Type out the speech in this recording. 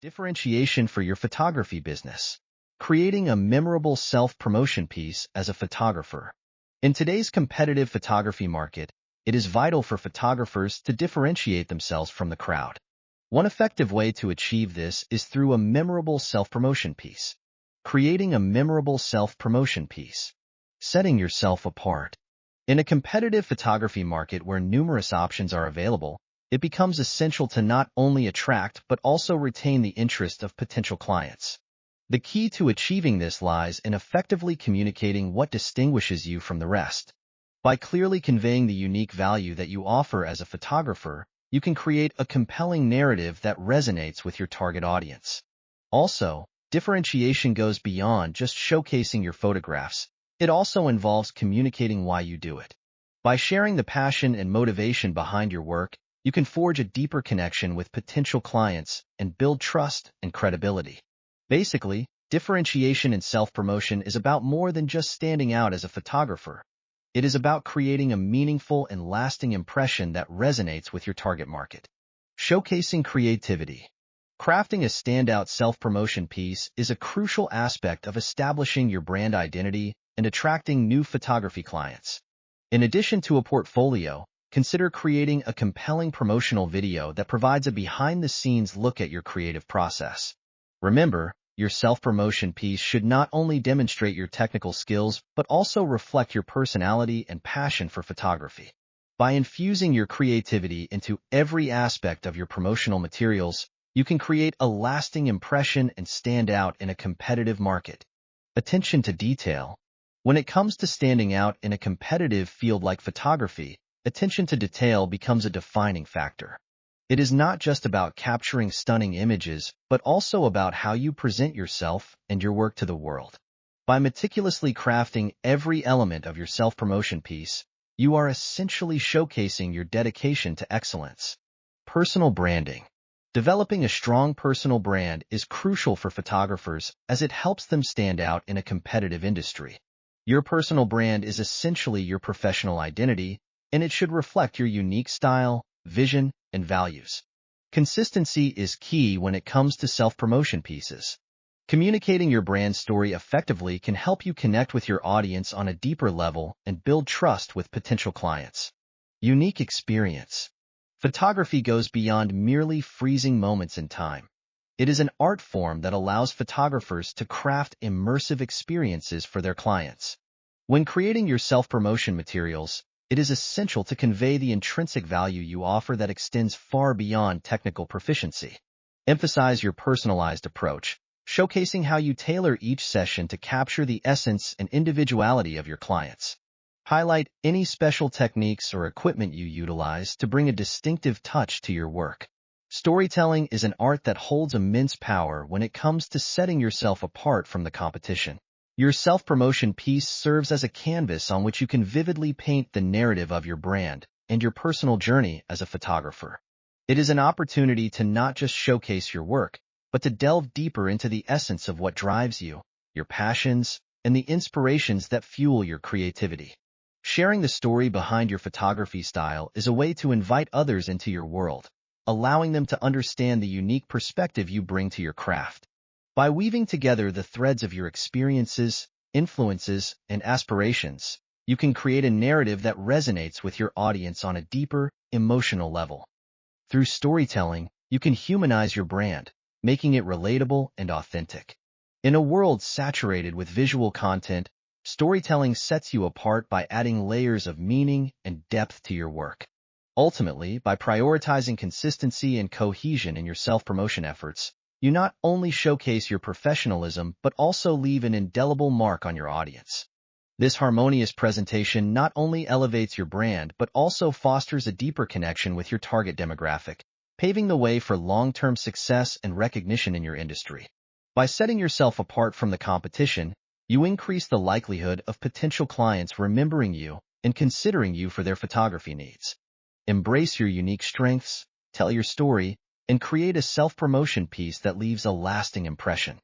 Differentiation for your photography business. Creating a memorable self-promotion piece as a photographer. In today's competitive photography market, it is vital for photographers to differentiate themselves from the crowd. One effective way to achieve this is through a memorable self-promotion piece. Creating a memorable self-promotion piece. Setting yourself apart. In a competitive photography market where numerous options are available, it becomes essential to not only attract but also retain the interest of potential clients. The key to achieving this lies in effectively communicating what distinguishes you from the rest. By clearly conveying the unique value that you offer as a photographer, you can create a compelling narrative that resonates with your target audience. Also, differentiation goes beyond just showcasing your photographs. It also involves communicating why you do it. By sharing the passion and motivation behind your work, you can forge a deeper connection with potential clients and build trust and credibility. Basically, differentiation in self-promotion is about more than just standing out as a photographer. It is about creating a meaningful and lasting impression that resonates with your target market. Showcasing creativity. Crafting a standout self-promotion piece is a crucial aspect of establishing your brand identity and attracting new photography clients. In addition to a portfolio, consider creating a compelling promotional video that provides a behind-the-scenes look at your creative process. Remember, your self-promotion piece should not only demonstrate your technical skills but also reflect your personality and passion for photography. By infusing your creativity into every aspect of your promotional materials, you can create a lasting impression and stand out in a competitive market. Attention to detail. When it comes to standing out in a competitive field like photography, attention to detail becomes a defining factor. It is not just about capturing stunning images, but also about how you present yourself and your work to the world. By meticulously crafting every element of your self-promotion piece, you are essentially showcasing your dedication to excellence. Personal branding. Developing a strong personal brand is crucial for photographers as it helps them stand out in a competitive industry. Your personal brand is essentially your professional identity, and it should reflect your unique style, vision, and values. Consistency is key when it comes to self-promotion pieces. Communicating your brand story effectively can help you connect with your audience on a deeper level and build trust with potential clients. Unique experience. Photography goes beyond merely freezing moments in time. It is an art form that allows photographers to craft immersive experiences for their clients. When creating your self-promotion materials, it is essential to convey the intrinsic value you offer that extends far beyond technical proficiency. Emphasize your personalized approach, showcasing how you tailor each session to capture the essence and individuality of your clients. Highlight any special techniques or equipment you utilize to bring a distinctive touch to your work. Storytelling is an art that holds immense power when it comes to setting yourself apart from the competition. Your self-promotion piece serves as a canvas on which you can vividly paint the narrative of your brand and your personal journey as a photographer. It is an opportunity to not just showcase your work, but to delve deeper into the essence of what drives you, your passions, and the inspirations that fuel your creativity. Sharing the story behind your photography style is a way to invite others into your world, allowing them to understand the unique perspective you bring to your craft. By weaving together the threads of your experiences, influences, and aspirations, you can create a narrative that resonates with your audience on a deeper, emotional level. Through storytelling, you can humanize your brand, making it relatable and authentic. In a world saturated with visual content, storytelling sets you apart by adding layers of meaning and depth to your work. Ultimately, by prioritizing consistency and cohesion in your self-promotion efforts, you not only showcase your professionalism but also leave an indelible mark on your audience. This harmonious presentation not only elevates your brand but also fosters a deeper connection with your target demographic, paving the way for long-term success and recognition in your industry. By setting yourself apart from the competition, you increase the likelihood of potential clients remembering you and considering you for their photography needs. Embrace your unique strengths, tell your story, and create a self-promotion piece that leaves a lasting impression.